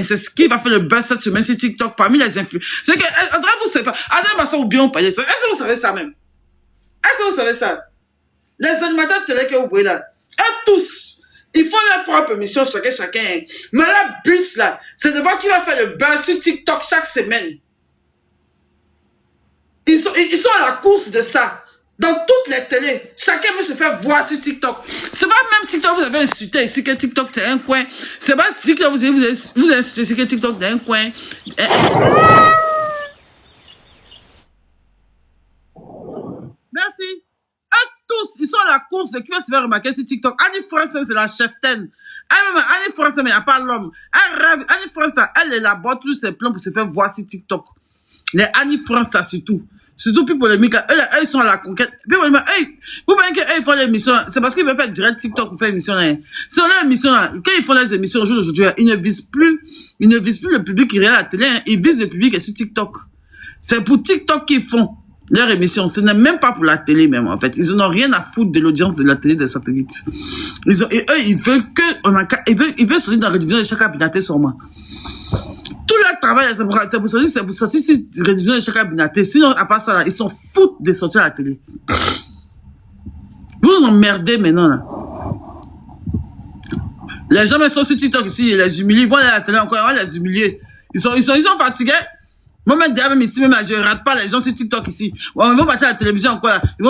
C'est ce qui va faire le buzz cette semaine sur TikTok parmi les influenceurs. C'est que, André, vous savez pas, André Massa ou bien Payet, est-ce que vous savez ça même? Est-ce que vous savez ça? Les animateurs télé que vous voyez là, eux tous, ils font leur propre émission, chacun. Mais le but là, c'est de voir qui va faire le buzz sur TikTok chaque semaine. Ils sont à la course de ça. Dans toutes les télés, chacun veut se faire voir sur TikTok. C'est pas même TikTok, vous avez insulté ici que TikTok c'est un coin. C'est pas TikTok, vous avez insulté ici que TikTok c'est un coin. Merci. Eux tous, ils sont à la course de qui va se faire remarquer sur TikTok. Annie France, c'est la cheftaine. Annie France, mais il n'y a pas l'homme. Annie France, elle élabore tous ses plans pour se faire voir sur TikTok. Les Annie France, là, surtout. Surtout plus polémique, eux, ils sont à la conquête. Puis, vous voyez qu'eux, ils font l'émission, c'est parce qu'ils veulent faire direct TikTok pour faire l'émission. C'est leur émission, quand ils font les émissions au jour d'aujourd'hui, ils ne visent plus le public qui regarde la télé, ils visent le public qui est sur TikTok. C'est pour TikTok qu'ils font leur émission. Ce n'est même pas pour la télé, même, en fait. Ils n'ont rien à foutre de l'audience de la télé des satellites. Et eux, ils veulent ils veulent sortir dans la rédivision de chaque cabinet seulement. Tout leur travail, c'est pour sortir sur la rédivision de chaque cabinet. Sinon, à part ça, là, ils s'en foutent de sortir à la télé. Vous emmerdez maintenant, là. Les gens, mais sont sur TikTok ici, ils les humilient, ils vont aller à la télé encore, on va les humilier. Ils sont fatigués. Moi, même ici, même, je rate pas les gens sur TikTok ici. Ils vont partir à la télévision encore, là. Ils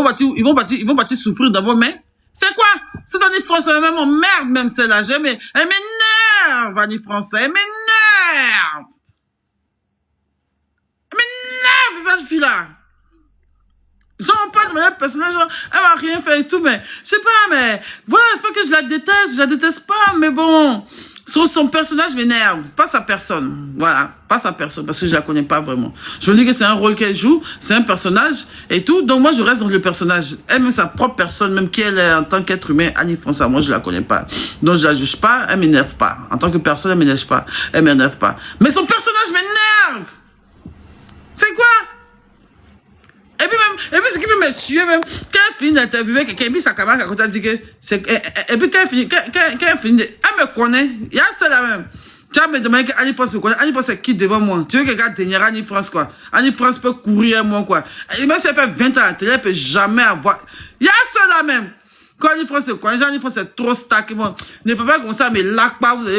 vont partir souffrir dans vos mains. C'est quoi? C'est Annie France, elle m'emmerde, même celle-là. Elle m'énerve, Annie France, elle m'énerve. Elle m'énerve, cette fille-là. Genre, pas de manière personnelle, genre, elle va rien faire et tout, mais, je sais pas, mais, voilà, c'est pas que je la déteste pas, mais bon, son personnage m'énerve, pas sa personne, voilà, pas sa personne, parce que je la connais pas vraiment. Je veux dire que c'est un rôle qu'elle joue, c'est un personnage et tout, donc moi je reste dans le personnage. Elle-même, sa propre personne, même qui elle est en tant qu'être humain, Annie François, moi je la connais pas. Donc je la juge pas, elle m'énerve pas. En tant que personne, elle m'énerve pas. Mais son personnage m'énerve! C'est quoi? Et puis ce qui peut me tuer même, quand elle finit d'interviewer quelqu'un, et puis sa camarade à côté dit que c'est, et puis quand elle finit, elle me connaît, il y a celle-là même. Tu vas me demander que Annie France me connaît, Annie France c'est qui devant moi? Tu veux que quelqu'un dénière Annie France quoi? Annie France peut courir à moi quoi? Et même si elle fait 20 ans à la télé, elle peut jamais avoir, il y a celle-là même. Quand Annie France se connaît, Annie France c'est trop stack, bon, ne faites pas comme ça, mais là,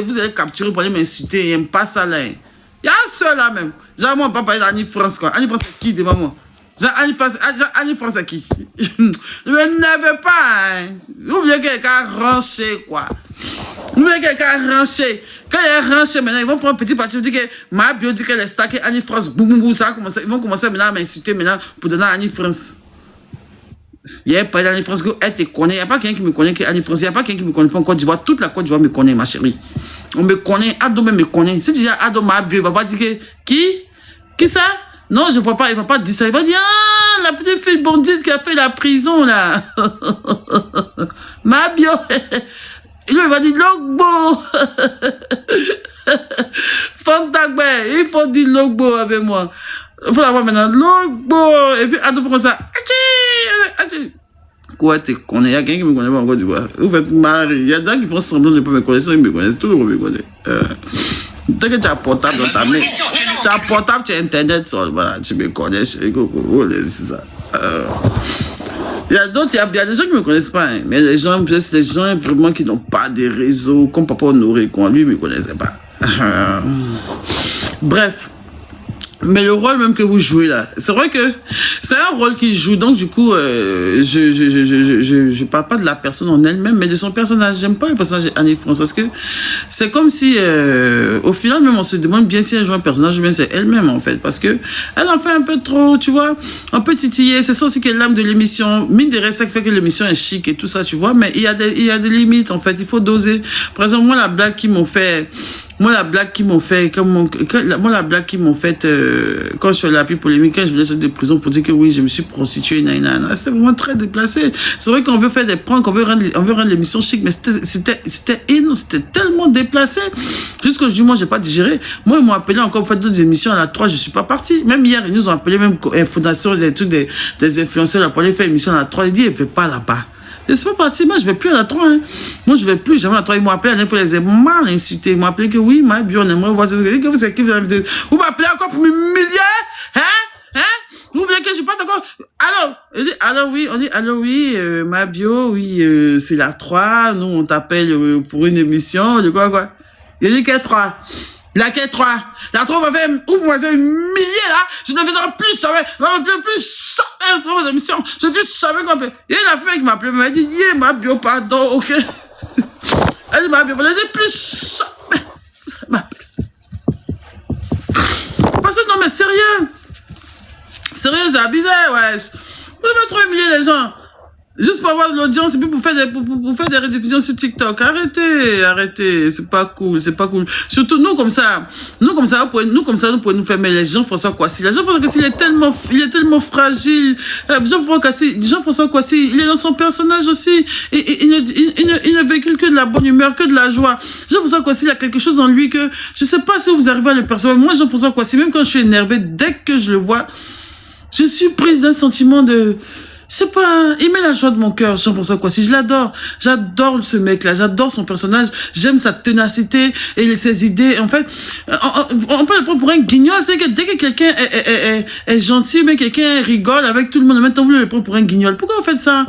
vous allez capturer pour aller m'insulter, il n'aime pas ça là. Il y a celle-là même. Genre moi, on va pas parler d'Annie France quoi. Annie France c'est qui devant moi? Annie France c'est qui? Je n'avais pas, hein. Vous voulez quelqu'un ranché, quoi. Vous voulez quelqu'un ranché. Quand il est ranché, maintenant, ils vont prendre un petit parti, ils vont dire que ma bio dit qu'elle est stackée, Annie France, boum, ça a commencé, ils vont commencer maintenant à m'insulter maintenant pour donner à Annie France. Il n'y a pas d'Annie France, elle te connaît, il n'y a pas quelqu'un qui me connaît que Annie France, il n'y a pas quelqu'un qui me connaît pas en Côte d'Ivoire, toute la Côte d'Ivoire me connaît, ma chérie. On me connaît, Ado même me connaît. Si tu dis Ado ma bio, il va pas dire que, qui ça? Non, je vois pas, il va pas dire ça. Il va dire, ah, la petite fille bandite qui a fait la prison, là. Ma bio. Il va dire, Logbo. Fantagbe, il faut dire Logbo avec moi. Il faut l'avoir maintenant, Logbo. Et puis, attends, pour ça. Achi. Quoi, tu connais? Il y a quelqu'un qui me connaît pas encore, tu vois. Vous faites marrer. Il y a des gens qui font semblant de ne pas me connaître. Ils me connaissent. Tout le monde me connaît. Dès que tu as un portable dans ta main, tu as un portable, tu as Internet, voilà, tu me connais, c'est ça. Il y a d'autres, il y a des gens qui ne me connaissent pas, hein, mais les gens vraiment qui n'ont pas de réseau, comme Papa Honoré, quoi, lui, il ne me connaissait pas. Bref. Mais le rôle même que vous jouez là, c'est vrai que c'est un rôle qu'il joue, donc du coup, je parle pas de la personne en elle-même, mais de son personnage. J'aime pas le personnage d'Annie France, parce que c'est comme si, au final même, on se demande bien si elle joue un personnage ou bien c'est elle-même en fait, parce que elle en fait un peu trop, tu vois, un peu titillé. C'est ça aussi qui est l'âme de l'émission. Mine de rien, ça fait que l'émission est chic et tout ça, tu vois, mais il y a des limites en fait. Il faut doser. Par exemple, moi la blague qu'ils m'ont fait. Moi, la blague qu'ils m'ont fait, quand je suis allé à la plus polémique, quand je venais de prison pour dire que oui, je me suis prostituée, c'était vraiment très déplacé. C'est vrai qu'on veut faire des pranks, on veut rendre l'émission chic, mais c'était tellement déplacé. Jusqu'au jour, moi, j'ai pas digéré. Moi, ils m'ont appelé encore pour faire d'autres émissions à la 3, je suis pas parti. Même hier, ils nous ont appelé, même fondation, des trucs des influenceurs, pour aller faire émission à la 3. Ils disent, il fait pas là-bas. C'est pas parti. Moi, je vais plus à la 3. Hein. Moi, je vais plus jamais à la 3. Ils m'ont appelé, il faut les mal insulter. Ils m'ont appelé que oui, ma bio, on aimerait voir. Que vous êtes qui vous invitez. Vous m'appelez encore pour m'humilier? Hein? Hein? Vous voulez que je parte encore? Alors oui, on dit, alors oui, ma bio, oui, c'est la 3. Nous, on t'appelle pour une émission. De quoi? Il dit quelle 3? Laquelle 3? La 3 va faire, vous m'avez humilié là. Je ne viendrai plus jamais. Je ne viendrai plus jamais faire vos émissions. Je ne vais plus jamais m'appeler. Il y a une fille qui m'a appelé, elle m'a dit, yeah, ma bio, pardon, ok. Elle dit, ma bio, je ne dis plus jamais. Parce que non, mais sérieux. Sérieux, c'est abusé, wesh. Vous devez trop humilier les gens. Juste pour avoir de l'audience et puis pour faire des rediffusions sur TikTok. Arrêtez. C'est pas cool. Surtout nous comme ça. Nous comme ça, nous pouvons nous faire. Mais les Jean-François Kouassi. Les Jean-François Kouassi, il est tellement fragile. Jean-François Kouassi, il est dans son personnage aussi. Et il ne véhicule que de la bonne humeur, que de la joie. Jean-François Kouassi, il a quelque chose en lui que, je sais pas si vous arrivez à le percevoir. Moi, Jean-François Kouassi, même quand je suis énervé, dès que je le vois, je suis prise d'un sentiment de... C'est pas... Il met la joie de mon cœur, Jean-François Kouassi. Je l'adore. J'adore ce mec-là. J'adore son personnage. J'aime sa ténacité et ses idées. En fait, on peut le prendre pour un guignol. C'est que dès que quelqu'un est gentil, mais quelqu'un rigole avec tout le monde, maintenant vous le prenez pour un guignol. Pourquoi vous faites ça?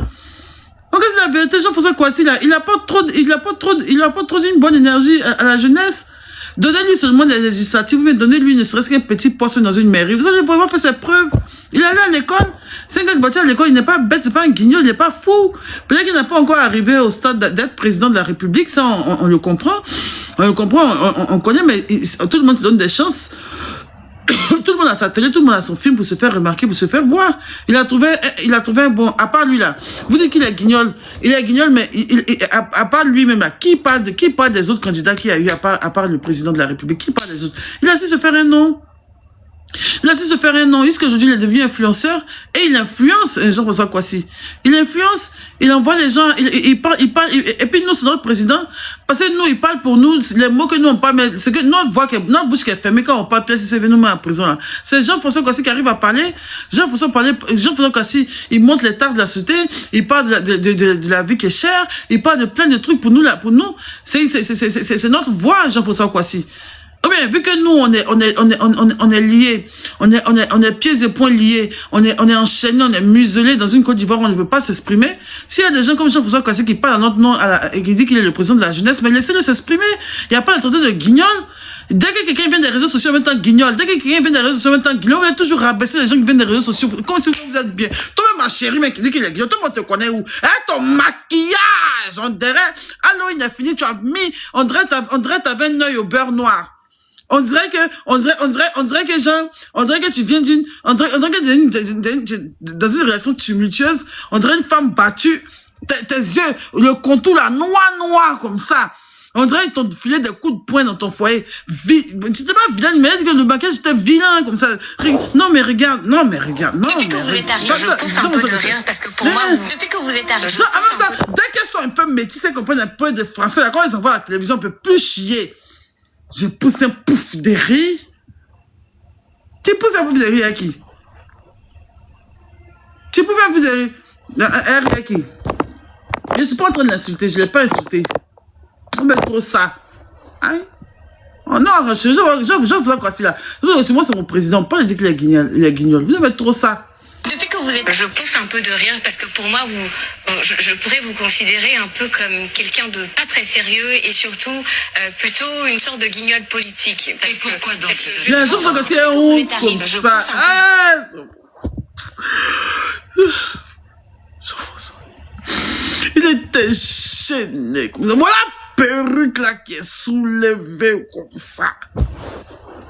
En fait, c'est la vérité. Jean-François Kouassi, là, il a pas trop d'une bonne énergie à la jeunesse. Donnez-lui seulement les législatives, mais donnez-lui ne serait-ce qu'un petit poste dans une mairie. Vous allez vraiment faire ses preuves. Il est allé à l'école. C'est un gars qui bâtit à l'école. Il n'est pas bête, c'est pas un guignol, il n'est pas fou. Peut-être qu'il n'a pas encore arrivé au stade d'être président de la République. Ça, on le comprend. On le comprend, on connaît, mais tout le monde se donne des chances. Tout le monde a sa télé, tout le monde a son film pour se faire remarquer, pour se faire voir. Il a trouvé un bon, à part lui là. Vous dites qu'il est guignol. Il est guignol, mais à part lui-même là, qui parle des autres candidats qu'il y a eu, à part le président de la République, qui parle des autres? Il a su se faire un nom. Jusqu'aujourd'hui, il est devenu influenceur et il influence Jean-François Kouassi. Il influence, il envoie les gens, il parle, et puis nous, c'est notre président, parce que nous, il parle pour nous, les mots que nous, on parle, mais c'est que notre bouche qui est fermée quand on parle, puis c'est venu nous mettre en prison, là. C'est Jean-François Kouassi qui arrive à parler. Jean-François Kouassi, il montre les tares de la société, il parle de la vie qui est chère, il parle de plein de trucs pour nous, là, pour nous. C'est notre voix, Jean-François Kouassi. Oh bien, vu que nous, on est liés, on est pieds et poings liés, on est enchaînés, on est muselés dans une Côte d'Ivoire où on ne peut pas s'exprimer. S'il y a des gens comme Jean-François Kouassi qui parlent à notre nom et qui dit qu'il est le président de la jeunesse, mais laissez-le s'exprimer. Il n'y a pas le traité de guignol. Dès que quelqu'un vient des réseaux sociaux en même temps guignol, dès que quelqu'un vient des réseaux sociaux en même temps guignol, on va toujours rabaisser les gens qui viennent des réseaux sociaux, comme si vous êtes bien. Toi-même, ma chérie, mais qui dit qu'il est guignol, tout le monde te connaît où? Hein, ton maquillage, on dirait, Halloween est fini, tu as mis, on dirait t'avais un œil au beurre noir. On dirait que tu viens on dirait que dans une relation tumultueuse, on dirait une femme battue, tes yeux, le contour là, noir comme ça. On dirait qu'ils t'ont filé des coups de poing dans ton foyer. Tu n'étais pas vilain, mais dit que le maquillage était vilain, comme ça. Non, mais regarde. Depuis que vous êtes arrivé, je pouffe un peu de rire, parce que pour moi, depuis que vous êtes arrivé, en même temps, dès qu'elles sont un peu métissées, comprennent un peu de français, quand elles envoient à la télévision, on peut plus chier. Je pousse un pouf de rire. Tu pousses un pouf de rire à qui? Tu pousses un pouf de rire à qui? Je ne suis pas en train de l'insulter, je ne l'ai pas insulté. On met trop ça. Hein? Oh non, je quoi si là. Moi, c'est mon président. Pas dire qu'il est guignol. Vous mettez trop ça. Depuis que vous êtes... Je pouffe un peu de rire parce que pour moi, je pourrais vous considérer un peu comme quelqu'un de pas très sérieux et surtout plutôt une sorte de guignol politique. Et pourquoi dans ce il y a un jour, ça c'est un honte comme ça. Il était gêné comme ça. Voilà la perruque là qui est soulevée comme ça.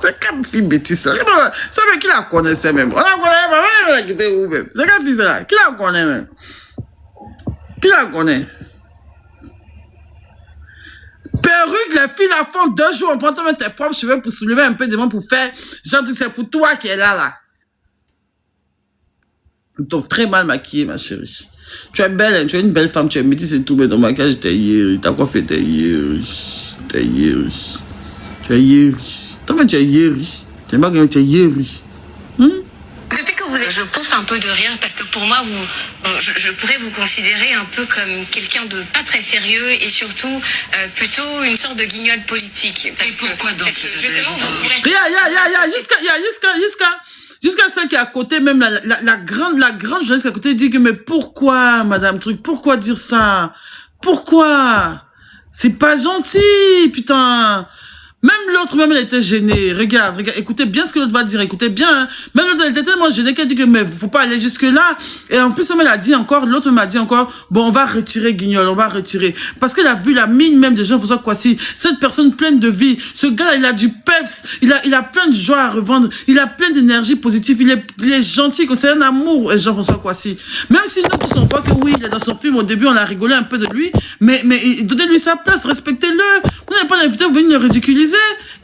C'est comme fille bêtise. Ça veut qui la connaissait même. On la connaît, qui était où même. C'est comme fille là. Qui la connaît même. Qui la connaît. Perruque, les filles la font 2 jours. On prend tes propres cheveux pour soulever un peu devant pour faire. Genre, c'est pour toi qui est là. Donc, très mal maquillée, ma chérie. Tu es belle, hein? Tu es une belle femme, tu es métisse et tout, mais ton maquillage, t'es hier. T'as quoi fait? T'es hier. Tu es hier. Toi, tu es hier. Tu es hier. Depuis que vous je pouffe un peu de rire parce que pour moi, je pourrais vous considérer un peu comme quelqu'un de pas très sérieux et surtout plutôt une sorte de guignol politique. Et pourquoi donc justement, vous restez... Jusqu'à celle qui est à côté, même la grande jeunesse qui est à côté dit que, mais pourquoi, madame truc, pourquoi dire ça? Pourquoi? C'est pas gentil, putain. Même l'autre, même elle était gênée. Regarde, écoutez bien ce que l'autre va dire, écoutez bien. Hein. Même l'autre, elle était tellement gênée qu'elle dit que, mais faut pas aller jusque là. Et en plus, elle a dit encore, l'autre m'a dit encore, bon, on va retirer Guignol, on va retirer. Parce qu'elle a vu la mine même de Jean-François Kouassi. Cette personne pleine de vie. Ce gars, il a du peps. Il a plein de joie à revendre. Il a plein d'énergie positive. Il est gentil, c'est un amour, Jean-François Kouassi. Même si nous tous on voit que oui, il est dans son film, au début, on a rigolé un peu de lui. Mais donnez-lui sa place, respectez-le. Vous n'avez pas l'invité, vous venez le ridiculiser.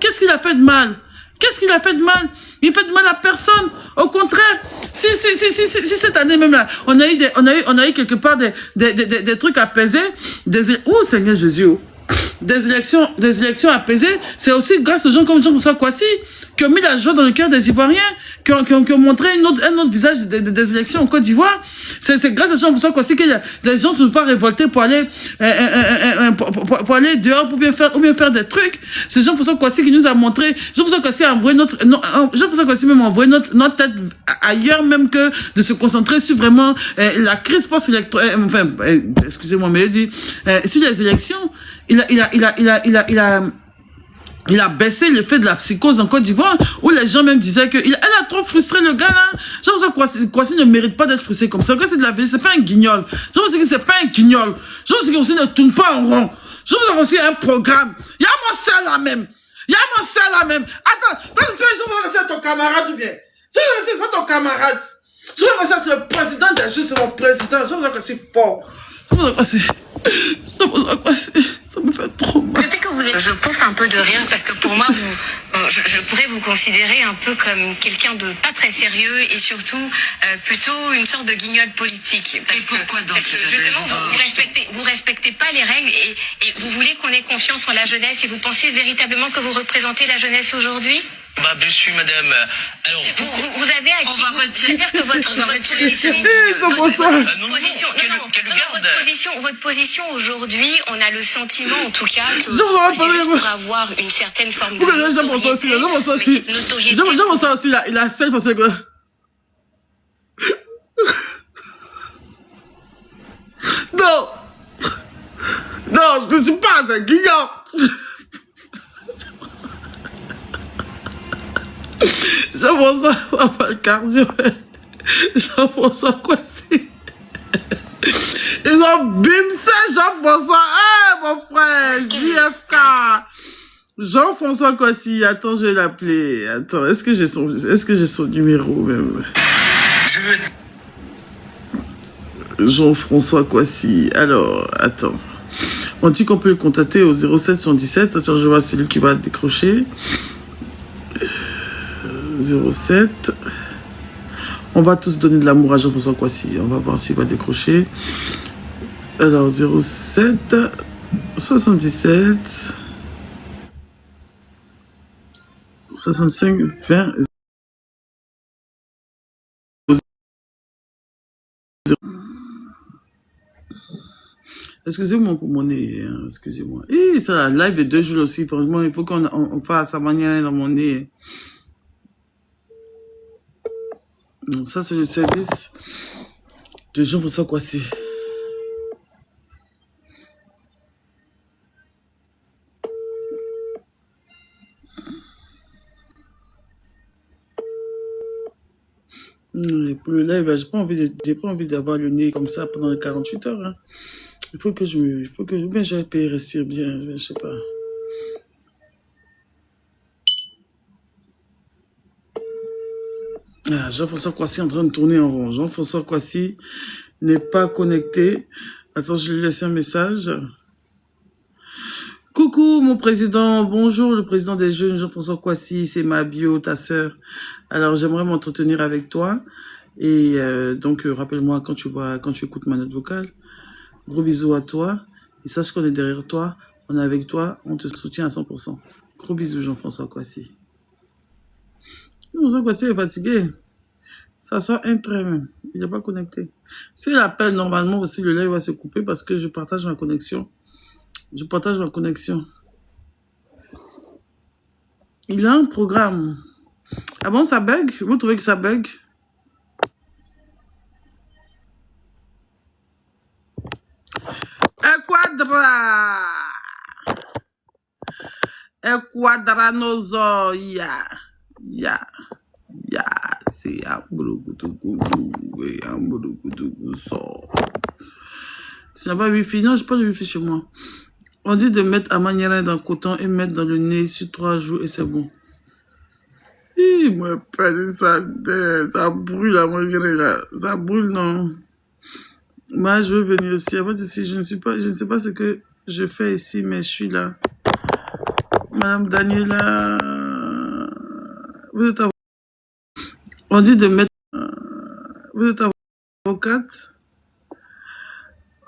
Qu'est-ce qu'il a fait de mal? Qu'est-ce qu'il a fait de mal? Il fait de mal à personne. Au contraire, si cette année même là, on a eu quelque part des trucs apaisés, oh Seigneur Jésus, des élections apaisées, c'est aussi grâce aux gens comme Jean-François Kouassi qui ont mis la joie dans le cœur des Ivoiriens, qui ont montré un autre visage des élections en Côte d'Ivoire. C'est grâce à Jean-François Kouassi que les gens ne sont pas révoltés pour aller dehors ou bien faire des trucs. C'est Jean-François Kouassi qui nous a montré. Jean-François Kouassi a envoyé Jean-François Kouassi même a envoyé notre tête ailleurs même que de se concentrer sur vraiment la crise post-électorale. Excusez-moi, mais il dit sur les élections, il a baissé l'effet de la psychose en Côte d'Ivoire, où les gens même disaient que elle a trop frustré le gars là. Jean-François Kouassi ne mérite pas d'être frustré comme ça. Le gars, c'est de la vérité, c'est pas un guignol. Jean-François Kouassi, c'est pas un guignol. Jean-François Kouassi ne tourne pas en rond. Jean-François Kouassi a un programme. Il y a mon seul là même. Attends, tu es Jean-François Kouassi, ton camarade ou bien? Jean-François Kouassi, c'est pas ton camarade. Jean-François Kouassi, c'est le président des jeux, c'est mon président. Jean-François Kouassi, fort. Jean-François Kouassi, ça me fait trop mal. Depuis que vous êtes... Je pouffe un peu de rire parce que pour moi, je pourrais vous considérer un peu comme quelqu'un de pas très sérieux et surtout plutôt une sorte de guignol politique. Et pourquoi donc justement, vous respectez pas les règles et vous voulez qu'on ait confiance en la jeunesse et vous pensez véritablement que vous représentez la jeunesse aujourd'hui? Bah, bien sûr, madame. Alors, vous avez acquis... On va c'est-à-dire que votre position... Votre position aujourd'hui, on a le sentiment, en tout cas, que c'est juste pour avoir une certaine forme de notoriété. Jean-François aussi, il a celle parce que... Non, je ne suis pas un guignol. Jean-François, papa, le cardio. Jean-François Kouassi. Ils ont bimsé Jean-François. Mon frère, JFK. Jean-François Kouassi. Attends, je vais l'appeler. Attends, est-ce que j'ai son numéro même? Jean-François Kouassi. Alors, attends. On dit qu'on peut le contacter au 07 117. Attends, je vois celui qui va décrocher. 07. On va tous donner de l'amour à Jean-François Kouassi. On va voir s'il va décrocher. Alors, 07 77 65 20. Excusez-moi pour mon nez, hein, excusez-moi. Et ça, la live est 2 jours aussi, franchement, il faut qu'on fasse sa manière dans mon nez. Non, ça, c'est le service de Jean-François Kouassi. Pour le live, j'ai pas envie d'avoir le nez comme ça pendant les 48 heures. Hein. Il faut que bien je respire bien, je sais pas. Ah, Jean-François Kouassi est en train de tourner en rond. Jean-François Kouassi n'est pas connecté. Attends, je lui laisse un message. Coucou mon président, bonjour le président des jeunes, Jean-François Kouassi, c'est ma bio, ta sœur. Alors j'aimerais m'entretenir avec toi. Et donc rappelle-moi quand tu écoutes ma note vocale. Gros bisous à toi. Et sache qu'on est derrière toi, on est avec toi, on te soutient à 100%. Gros bisous Jean-François Kouassi. Jean-François Kouassi est fatigué. Ça sort un trait même. Il n'est pas connecté. S'il appelle normalement aussi, le live va se couper parce que je partage ma connexion. Je partage ma connexion. Il a un programme. Ah bon, ça bug? Vous trouvez que ça bug? Quadra! Quadranozo, ya, c'est un so. Tu n'as pas wifi? Non, j'ai pas de wifi chez moi. On dit de mettre à manière dans le coton et mettre dans le nez sur 3 jours et c'est bon. Il m'a pas dit ça, ça brûle à manière là. Ça brûle, non. Moi, je veux venir aussi. Avant ici, je ne sais pas ce que je fais ici, mais je suis là. Madame Daniela, vous êtes avocate. On dit de mettre. Vous êtes avocate.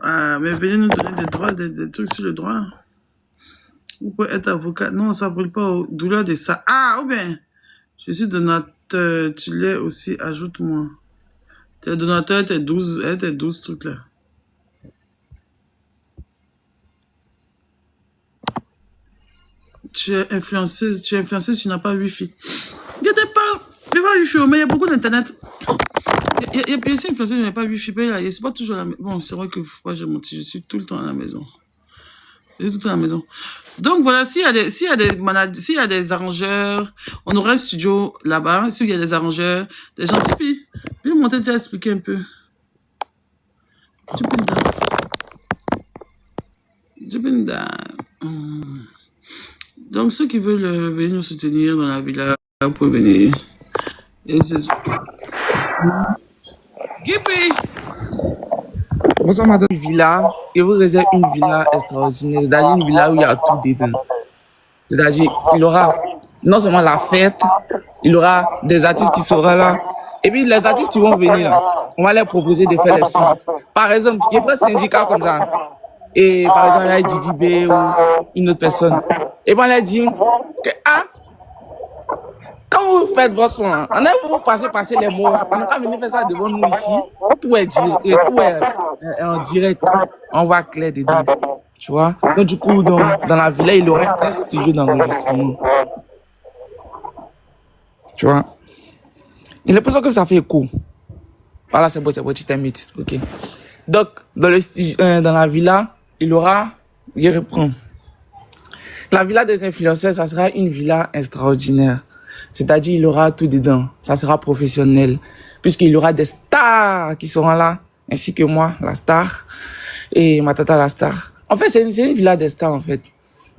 Ah, mais venez nous donner des droits, des trucs sur le droit. Vous pouvez être avocate. Non, ça ne brûle pas aux douleurs de ça. Ah, ou bien, je suis donateur. Tu l'es aussi, ajoute-moi. T'es donateur, t'es 12 trucs là. Tu es influenceuse, tu n'as pas wifi. Je te parle, tu vois, wifi, mais il y a beaucoup d'internet. Il y a aussi influenceuse, mais il n'y a pas wifi. C'est pas toujours la maison. Bon, c'est vrai que moi j'ai menti, je suis tout le temps à la maison. Je suis tout le temps à la maison. Donc voilà, s'il y a des arrangeurs, on aurait un studio là-bas, s'il y a des arrangeurs, des gens, puis monter, tu as expliqué un peu. Donc, ceux qui veulent venir nous soutenir dans la villa, vous pouvez venir. Et c'est ça. Gippy! Bonsoir madame villa, et vous réserve une villa extraordinaire, c'est-à-dire une villa où il y a tout dedans. C'est-à-dire, il y aura non seulement la fête, il y aura des artistes qui seront là, et puis les artistes qui vont venir là, on va leur proposer de faire les sons. Par exemple, il y a pas un syndicat comme ça, et par exemple, il y a Didi B ou une autre personne. Et bien on leur dit que, quand vous faites votre son, vous passez les mots, on va venir faire ça devant nous ici, tout est en direct, on voit clair dedans, tu vois. Donc du coup, dans la villa, il y aurait un studio d'enregistrement, tu vois. Il est possible que ça fait écho. Voilà, c'est bon, tu t'imites, ok. Donc, dans la villa, il y aura, je reprends. La villa des influenceurs, ça sera une villa extraordinaire. C'est-à-dire, il y aura tout dedans. Ça sera professionnel. Puisqu'il y aura des stars qui seront là. Ainsi que moi, la star. Et ma tata, la star. En fait, c'est une villa des stars, en fait.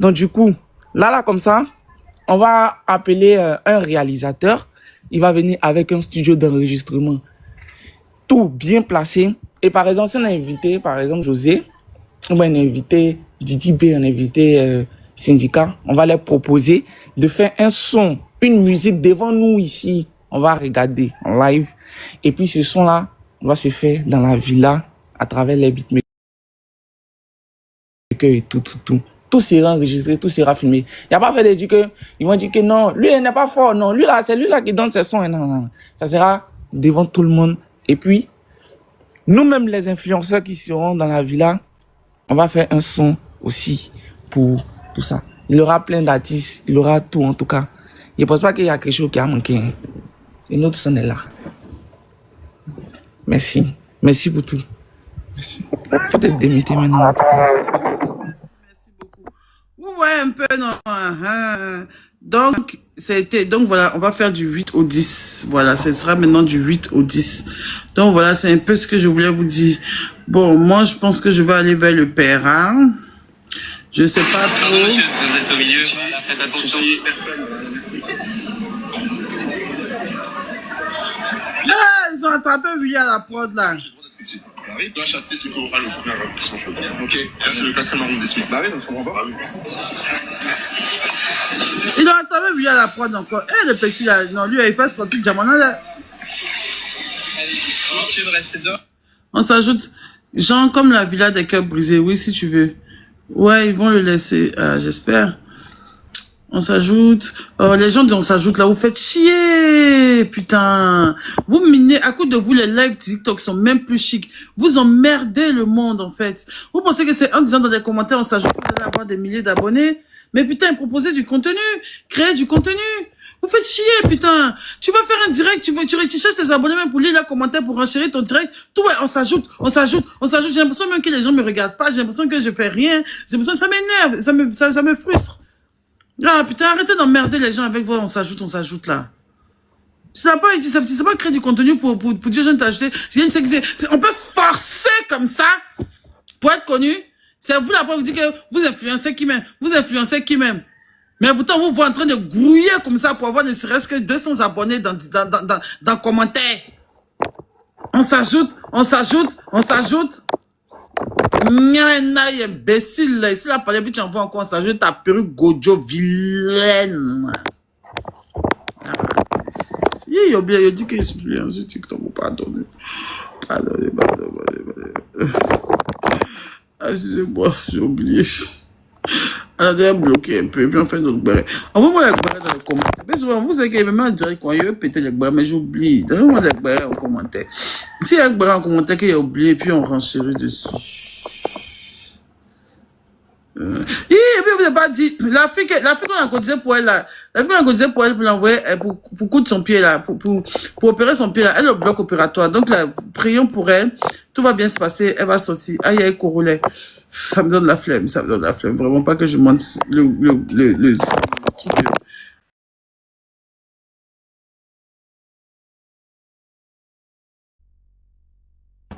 Donc, du coup, là, comme ça, on va appeler un réalisateur. Il va venir avec un studio d'enregistrement. Tout bien placé. Et par exemple, si on a invité, par exemple, José, on va inviter Didi B, on a invité Syndicat, on va leur proposer de faire un son, une musique devant nous ici. On va regarder en live. Et puis ce son-là, on va se faire dans la villa à travers les beatmakers et tout. Tout sera enregistré, tout sera filmé. Il n'y a pas fait de dire que, ils vont dire que non, lui il n'est pas fort, non, lui là, c'est lui là qui donne ses sons. Non. Ça sera devant tout le monde. Et puis, nous-mêmes les influenceurs qui seront dans la villa, on va faire un son aussi pour tout ça. Il y aura plein d'artistes, il y aura tout en tout cas. Je ne pense pas qu'il y a quelque chose qui a manqué. Et notre son est là. Merci. Merci pour tout. Merci. Faut être démité maintenant. Merci beaucoup. Ouais, un peu, non. Donc voilà, on va faire du 8 au 10. Voilà, ce sera maintenant du 8 au 10. Donc voilà, c'est un peu ce que je voulais vous dire. Bon, moi, je pense que je vais aller vers le père. Hein? Je sais pas trop. Pardon, monsieur, vous êtes au milieu. Voilà, faites attention. Ah, ils ont attrapé Willy à la prod, là. Oui, là, Châtier, c'est pour le premier arrondissement. Ok, là, c'est le 4e arrondissement. Bah oui, donc je comprends pas. Ils ont attrapé Willy à la prod encore. Eh, le petit, là, non, lui, il fait sortir Diamant, là. On s'ajoute, genre comme la villa des cœurs brisés, oui, si tu veux. Ouais, ils vont le laisser, j'espère. On s'ajoute. Les gens de on s'ajoute là, vous faites chier, putain. Vous minez, à cause de vous, les lives TikTok sont même plus chics. Vous emmerdez le monde, en fait. Vous pensez que c'est en disant dans les commentaires, on s'ajoute, vous allez avoir des milliers d'abonnés. Mais putain, proposez du contenu. Créez du contenu. Vous faites chier, putain. Tu vas faire un direct, tu cherches tes abonnés même pour lire leurs commentaires, pour enchérir ton direct. Tout, ouais, on s'ajoute. J'ai l'impression même que les gens me regardent pas. J'ai l'impression que je fais rien. J'ai l'impression que ça m'énerve. Ça me frustre. Ah, putain, arrêtez d'emmerder les gens avec vous, on s'ajoute là. C'est pas créer du contenu pour dire, je ne t'ajouter. On peut forcer comme ça pour être connu. C'est vous là, pour vous dire que vous influencez qui même. Mais pourtant, vous vous en train de grouiller comme ça pour avoir ne serait-ce que 200 abonnés dans commentaires. On s'ajoute. Nyanaï, imbécile, ici la palais, puis tu envoies encore, ça joue ta perruque Gojo vilaine. Il a oublié, il dit qu'il est plus sur TikTok, pardonnez. Ah, c'est bon, j'ai oublié. On a bloqué un peu, puis on fait notre barre. Envoie-moi les barres dans les commentaires. Mais souvent, vous savez qu'il y a même un direct quand il y a pété les barres, mais j'oublie. Donnez-moi les barres en commentaire. S'il y a un barre en commentaire qu'il a oublié, puis on renchérit dessus. Et puis vous n'avez pas dit, la fille qu'on a cotisé pour elle là, pour l'envoyer, pour coudre son pied là, pour opérer son pied là, elle est au bloc opératoire. Donc là, prions pour elle, tout va bien se passer, elle va sortir. Aïe, aïe, Corolet. Ça me donne la flemme, Vraiment pas que je monte le truc.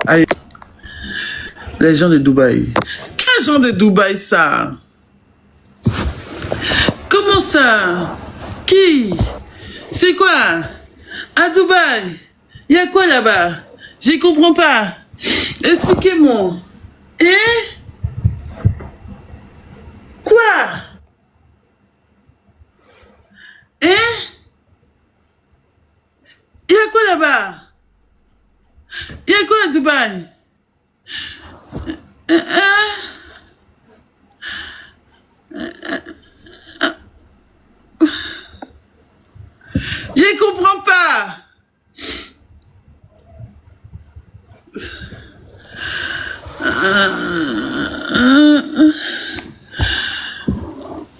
Allez. Les gens de Dubaï. Quels gens de Dubaï, ça? Comment ça? Qui? C'est quoi? À Dubaï? Il y a quoi là-bas? Je comprends pas. Expliquez-moi. Hein? Quoi? Hein? Il y a quoi là-bas? Il y a quoi à Dubaï? Je comprends pas.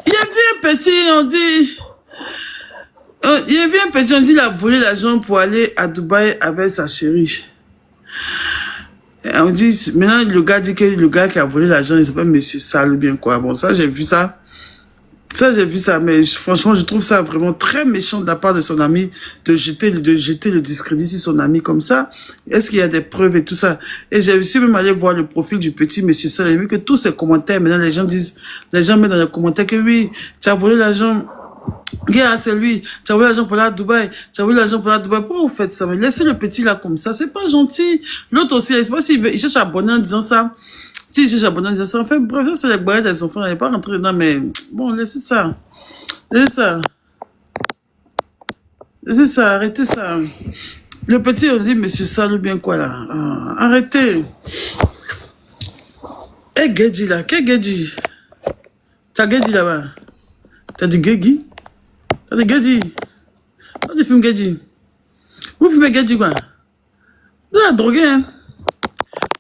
Il y a vu un petit, on dit. Il y a vu un petit, on dit, il a volé l'argent pour aller à Dubaï avec sa chérie. Et on dit, maintenant, le gars dit que le gars qui a volé l'argent, il s'appelle Monsieur Sale ou bien quoi. Bon, ça, j'ai vu ça. Mais franchement, je trouve ça vraiment très méchant de la part de son ami de jeter le discrédit sur son ami comme ça. Est-ce qu'il y a des preuves et tout ça? Et j'ai aussi même allé voir le profil du petit Monsieur Sale. J'ai vu que tous ces commentaires, maintenant, les gens mettent dans les commentaires que oui, tu as volé l'argent. Regarde, c'est lui. Tu as volé l'argent pour aller à Dubaï. Pourquoi vous faites ça? Mais laissez le petit là comme ça. C'est pas gentil. L'autre aussi, je sais pas il cherche à abonner en disant ça. Si il cherche à abonner en disant ça. Enfin, bref, c'est les barrières des enfants. Il n'est pas rentré dedans, mais bon, laissez ça. Arrêtez ça. Le petit, on dit, Monsieur Sale ou bien quoi là? Arrêtez. Eh, Gedji là. Quel Gedji? T'as Gedji là-bas? T'as du Gedji? T'as du Gedji? T'as du film Gedji? Vous fumez Gedji quoi? Vous êtes drogué, hein?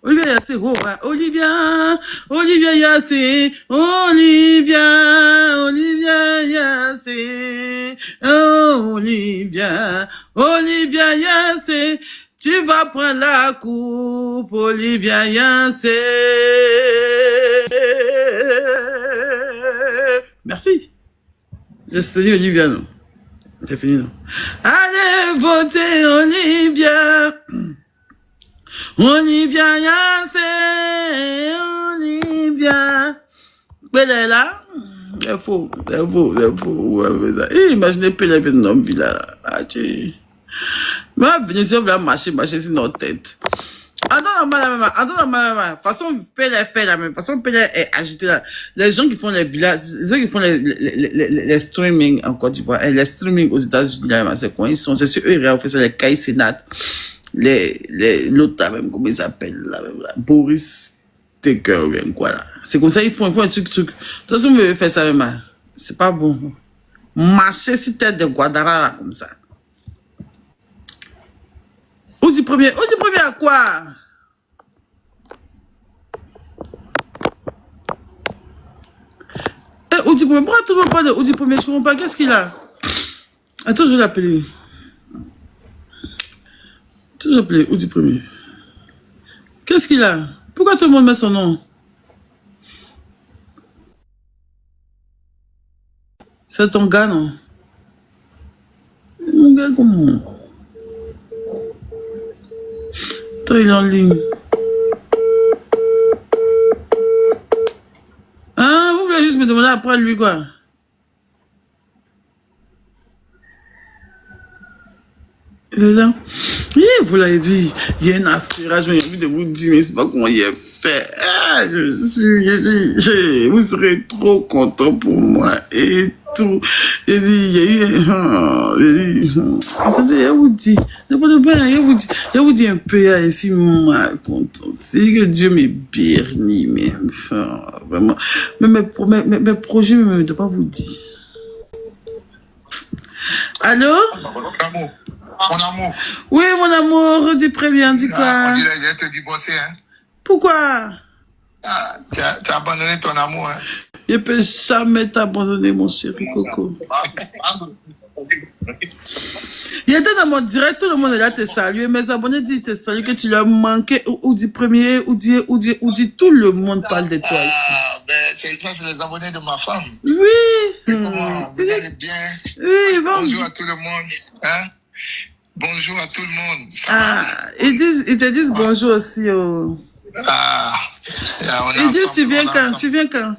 Olivia Yassé, oh, ouais. Olivia Yassé, Olivia Yassé, Olivia Yassé, tu vas prendre la coupe, Olivia Yassé. Merci. J'ai dit Olivia, non. C'est fini, non. Allez voter Olivia. Olivia Yassé, Olivia. Elle est là. C'est faux. Imaginez Pelé avec un homme villa. Ah, tu. Moi, Vénézuela va marcher sur notre tête. Attends, de toute façon, Pelé fait la même. De toute façon, Pelé est agité là. Les gens qui font les villages, les gens qui font les streaming en Côte d'Ivoire, et les streaming aux États-Unis, là, c'est quoi ils sont? C'est sur eux, ils font ça, les Kai Sénat. L'autre, même, comment ils s'appellent, là, Boris Taker, ou bien quoi, là. C'est comme ça, ils font un truc. De toute façon, vous faire ça, même, c'est pas bon. marcher sur tête de Guadara, là, comme ça. Oudi premier à quoi? Oudi premier, pourquoi tout le monde parle de Oudi premier? Je comprends pas, qu'est-ce qu'il a? Attends, je vais l'appeler. Attends, je vais l'appeler Oudi premier. Qu'est-ce qu'il a? Pourquoi tout le monde met son nom? C'est ton gars, non? Mon gars, comment? Attends, il est en ligne. Hein? Vous voulez juste me demander après lui, quoi? Il est là. Vous l'avez dit, il y a un affairage, mais j'ai envie de vous dire, mais c'est pas comment il est fait. Ah, vous serez trop content pour moi et tout. J'ai dit, il y a eu attendez, je vous dis, je vous dis un peu, ici, mal content. C'est que Dieu m'est béni, même. Vraiment. Mais mes projets, je ne dois pas vous dire. Allô? Mon amour. Oui, mon amour, dis préviens, dis quoi? On dirait que je vais te divorcer, hein. Pourquoi? Ah, tu as abandonné ton amour, hein. Je ne peux jamais t'abandonner, mon chéri Coco. Il était dans mon direct, tout le monde est là te saluer. Mes abonnés disent te saluer, que tu leur manquais, ou dit premier, ou dit tout le monde parle de toi ici. Ah, ben, ça, c'est les abonnés de ma femme. Oui. Comment vous allez bien? Oui, bonjour à tout le monde, hein? Bonjour à tout le monde. Ça va? Ils te disent bonjour aussi. Oh. Ils disent tu viens quand? Tu viens quand?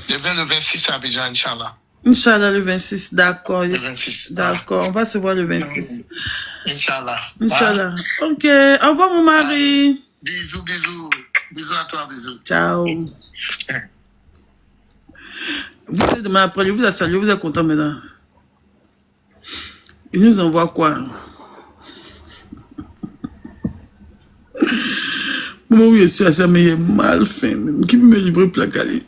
Je viens le 26 à Abidjan, Inch'Allah. Inch'Allah, le 26, d'accord. Le 26. D'accord, on va se voir le 26. Inch'Allah. Inch'Allah. Ok, au revoir mon mari. Bisous, bisous. Bisous à toi, bisous. Ciao. Vous êtes demain après, vous êtes salué, vous êtes content maintenant. Il nous envoie quoi? Moi, oui, je suis à ça, mais il est mal fait. Même. Qui peut me livrer placalé?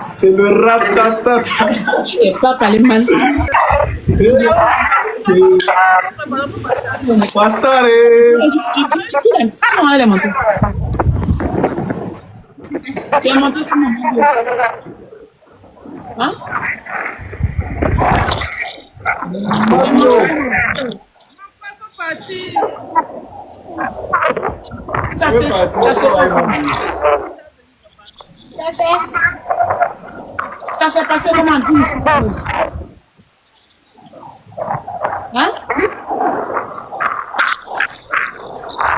C'est le ratatata. Tu n'es pas parlé mal. Pastare. Tu l'aimes. Comment elle est montée? Tu es montée comment? Hein? Ça se passe. Ça s'est passé comment? Hein?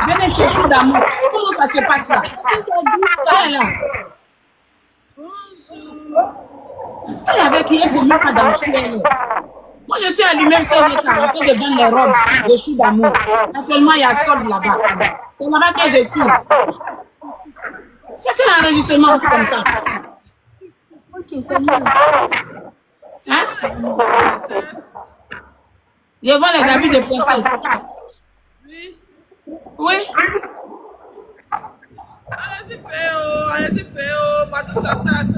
Venez chez Chou d'amour. Comment ça se passe là? Elle est là. Elle est avec qui? Elle s'est même pas dans le ciel. Moi, je suis allumée sur les cartes en train de vendre les robes de Chou d'amour. Actuellement, il y a solde là-bas. C'est là-bas que je suis. C'est quel enregistrement comme ça? Ok, c'est mieux. Hein? Je vends les habits de princesse. Oui. Oui. Allez-y, PO. Pas de ça,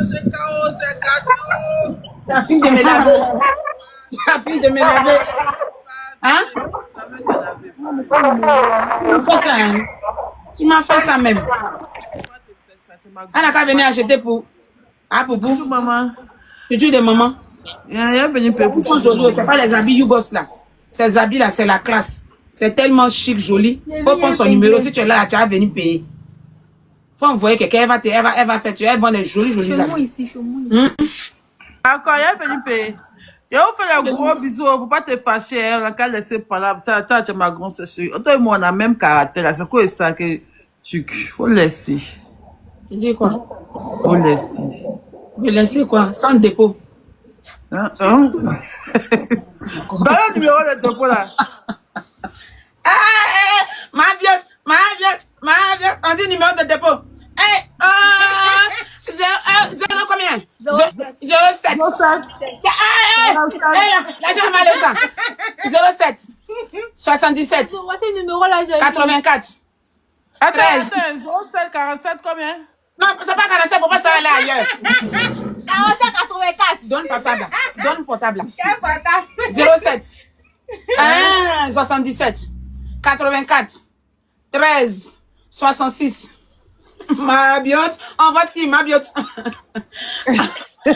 c'est chaos, c'est gâteau. La fille de me laver. La fille de me laver. Hein? Tu m'as fait ça, hein? Tu m'as fait ça même. Elle n'a qu'à venir acheter pour. Ah, pour vous. Bonjour, maman. Tu de maman. Il y a venu payer pour Ils sont jolis, c'est pas les habits Yougos là. Ces habits là, c'est la classe. C'est tellement chic, joli. Faut prendre son numéro. Si tu es là, tu vas venir payer. Faut envoyer quelqu'un, elle va faire, elle vend les jolis habits. Chez moi ici, chez moi. D'accord, il y a venu payer. Et on fait un gros bisou, faut pas te fâcher, hein, on a laissé par là, ça, attends, tu es ma grande sœur. Toi et moi, on a même caractère, là, c'est quoi ça que tu, faut laisser. Tu dis quoi? Faut laisser. Je laisser quoi? Sans dépôt. Hein? Dans le numéro de dépôt, là. Ma vieille, on dit numéro de dépôt. 0 combien? 07. 07. L'argent malaisant. 07. 77. Voici le numéro là, j'ai 84. Attends, 13. attends, 07, 47, combien? Non, c'est pas 47, faut pas ça aller ailleurs. 47, 84. Donne le portable là. Donne le portable là. Quel portable? 07. 77. 84. 13. 66. Ma biote. On vote qui, ma biote? Votez.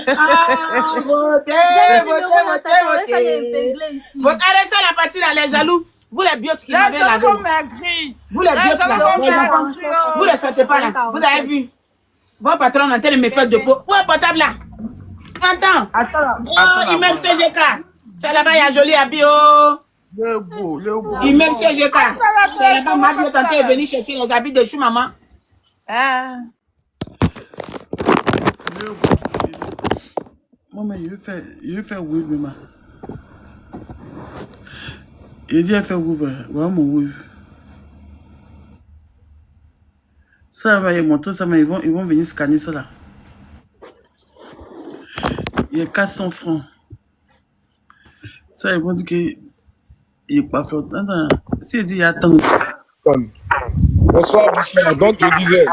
Arrêtez ça la partie là, les jaloux. Vous les biotes qui m'avez lavé. Vous les biotes là, les enfants. Vous les souhaitez pas là. Vous avez vu? Vos patrons ont en train de me faire de peau. Où est le portable là? Attends. Il met CGK. C'est là-bas, il y a joli habit. Le beau. Il met CGK. C'est là-bas, ma biote est venue chercher les habits de chou maman. Ah. Maman, il veut faire wave, maman. Il dit à faire wave. Voilà mon wave. Ça va y montrer ça, mais ils vont venir scanner ça là. Il y a 400 francs. Ça, ils vont dire qu'il n'est pas fait. Attends, si il dit il y a tant. Bonsoir, bonsoir. Donc, je disais,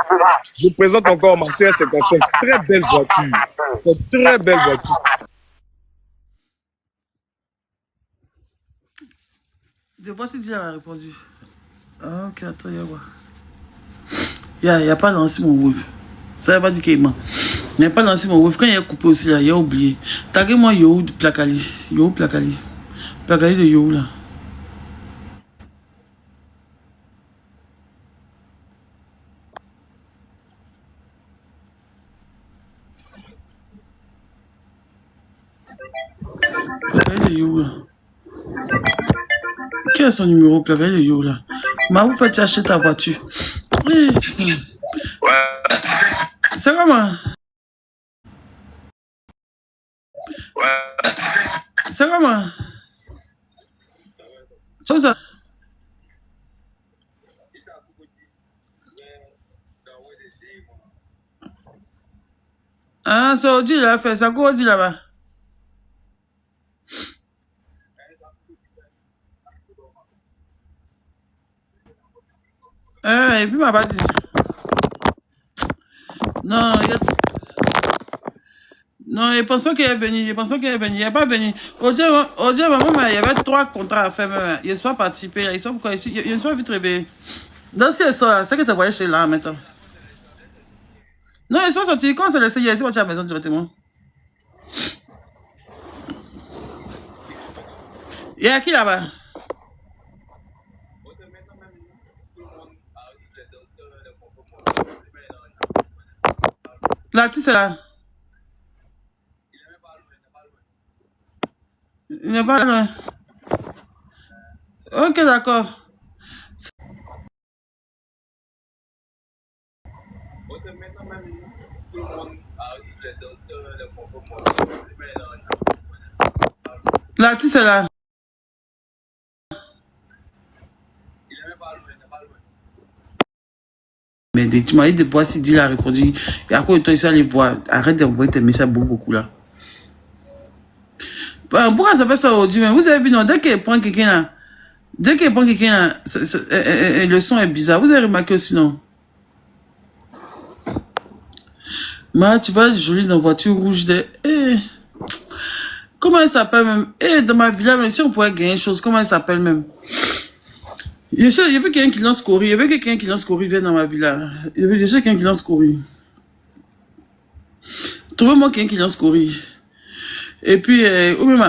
je présente encore ma CR55. Très belle voiture. C'est une très belle voiture. Je vois si Dylan a répondu. Ah, ok, attends, il y a voir. Il n'y a pas lancé mon wave. Ça veut pas dire qu'il ment. Il n'a pas lancé mon wave. Quand il a coupé aussi, là, il a oublié. Taguez-moi Yo de Placali. Yo Placali. Placali de Yo là. Placali de Yo là. Quel est son numéro, Placali de Yo là? Mais vous faites acheter ta voiture. Oui. C'est comment? C'est comment? C'est ça. Ah, ça dit là, fait ça quoi dit là-bas? Et puis ma base. Non, non, il pense pas qu'il est venu. Il pense pas qu'il est venu. Il n'est pas venu. Aujourd'hui, maman, il y avait 3 contrats à faire. Même. Il ne pas participé. Il ne pourquoi ici. Il ne pas vite réveillé. Donc, si elle sort, c'est que ça voyait chez là maintenant. Non, il ne pas sorti. Quand c'est laissé, il est sorti à la maison directement. Il y a qui là-bas? L'artiste est là. Il n'est pas loin. Ok, d'accord. L'artiste est là. Mais tu m'as dit de voir si Dylan a répondu. Et à quoi toi, il allé voir. Arrête d'envoyer tes messages beaucoup là. Pourquoi ça fait ça aujourd'hui? Vous avez vu, non, dès qu'il prend quelqu'un là, le son est bizarre. Vous avez remarqué aussi, non? Ma, tu vois, jolie dans la voiture rouge de... comment elle s'appelle même? Dans ma villa, même si on pourrait gagner une chose, comment elle s'appelle même? Il y a quelqu'un qui lance courir. Il y avait quelqu'un qui lance courir, vient dans ma villa. Il y avait déjà quelqu'un qui lance courir. Trouvez-moi quelqu'un qui lance courir. Et puis,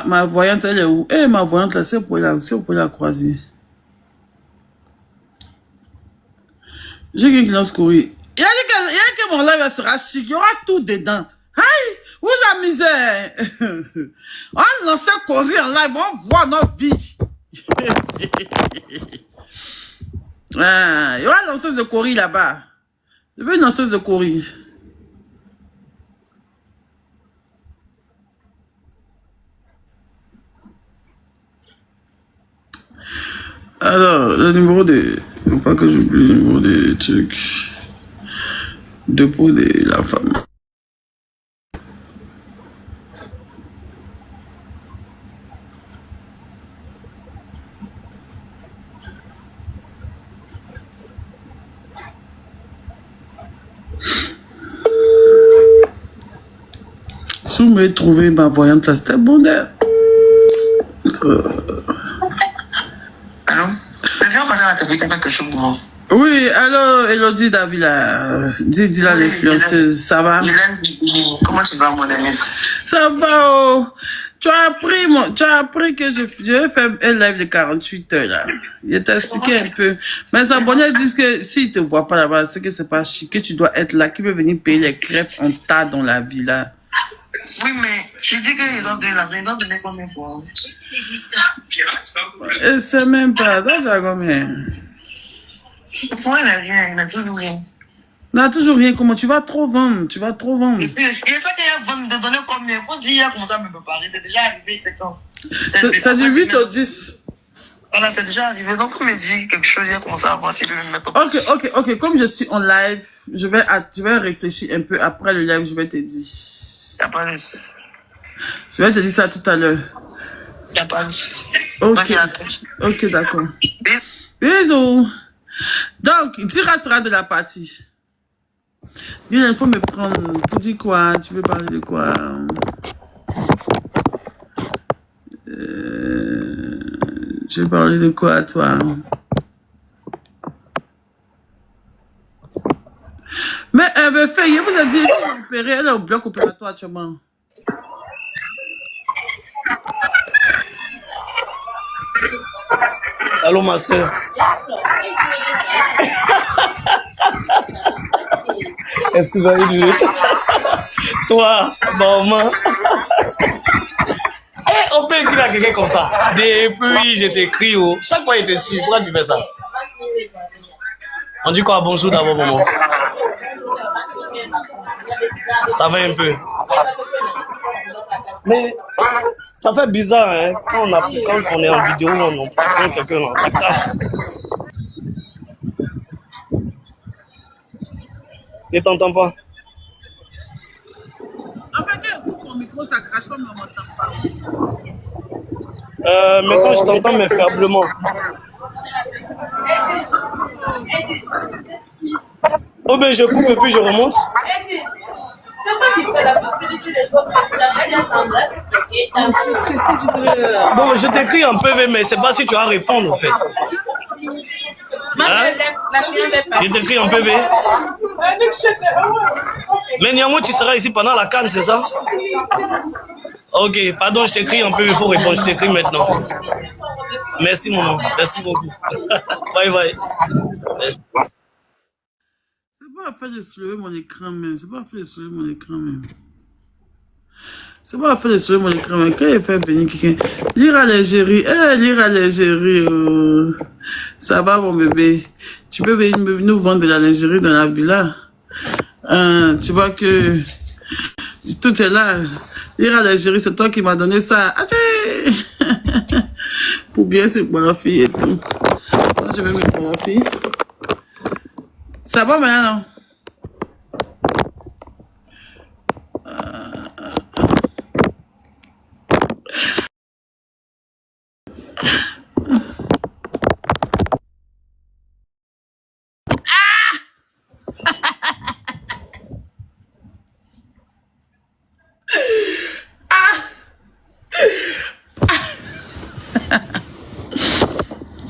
ma voyante, elle est où? Ma voyante, là, si on peut la croiser. J'ai quelqu'un qui lance courir. Il y a que mon live sera chic. Il y aura tout dedans. Aïe, vous amusez. On lance courir en live, on voit notre vie. Il y aura une lanceuse de courir là-bas. Je veux une lanceuse de courir. Alors, le numéro de... Faut pas que j'oublie le numéro des trucs. Dépôt de la femme. me trouver ma voyante là, c'était bon d'être. Allô? Viens passer à la table, quelque chose de moi. Oui, alors, Elodie Davila, dis là l'influenceuse, ça va? Comment tu vas, mon ami? Ça va, oh. Tu as appris que je vais faire un live de 48 heures, là. Je t'ai expliqué un peu. Mes abonnés disent que s'ils te voient pas là-bas, c'est que c'est pas chic, que tu dois être là, qu'ils peuvent venir payer les crêpes en tas dans la villa. Oui, mais tu dis qu'ils ont donné la réunion de maison même pour. C'est même pas, ça, j'ai combien? Pourquoi il n'a rien? Il n'a toujours rien. Il n'a toujours rien. Comment tu vas trop vendre? Tu vas trop vendre. Et puis, il y a ça qu'il y a vendre de donner combien? Il faut dire comment ça me préparer. C'est déjà arrivé, c'est quand? C'est du 8 au 10. Voilà, c'est déjà arrivé. Donc, il me dit quelque chose, il a commencé à voir s'il peut me mettre. Ok. Comme je suis en live, je vais réfléchir un peu. Après le live, je vais te dire. Il n'y a pas de souci. Je vais te dire ça tout à l'heure. Il n'y a pas de souci. Ok, d'accord. Bisous. Donc, Dira sera de la partie. Il faut me prendre pour dire quoi? Tu veux parler de quoi? Je vais parler de quoi, toi? Mais Feuille, vous a dit elle est au bloc opératoire actuellement. Allô, ma soeur. Est-ce que vous avez vu? Toi, maman. On peut écrire à quelqu'un comme ça. Depuis, je t'écris. Chaque fois, il te suit. Pourquoi tu fais ça? On dit quoi? Bonjour d'abord, maman. Ça va un peu. Mais ça fait bizarre, hein? Quand on est en vidéo, on prend quelqu'un, ça crache. Je t'entends pas. En fait, quand je coupe mon micro, ça crache pas, mais on m'entend pas aussi. Maintenant, je t'entends, mais faiblement. Oh ben, je coupe et puis je remonte. C'est quoi tu fais la finitude des coffres? Bon, je t'écris en PV, mais c'est pas si tu vas répondre, en fait. Hein? Je t'écris en PV. Mais Niamou, tu seras ici pendant la CAN, c'est ça? Ok, pardon, je t'écris en PV, il faut répondre. Je t'écris maintenant. Merci, maman. Merci beaucoup. Bye bye. Merci. C'est pas à faire de soulever mon écran même. C'est pas à faire de soulever mon écran même. C'est pas à faire de soulever mon écran même. Quand il fait venir quelqu'un, lire à l'Algérie. Lire à l'Algérie. Ça va, mon bébé. Tu peux venir nous vendre de la lingerie dans la villa. Tu vois que tout est là. Lire à l'Algérie, c'est toi qui m'as donné ça. Pour bien se ma fille et tout. Moi, je vais mettre ma fille. Ça va maintenant?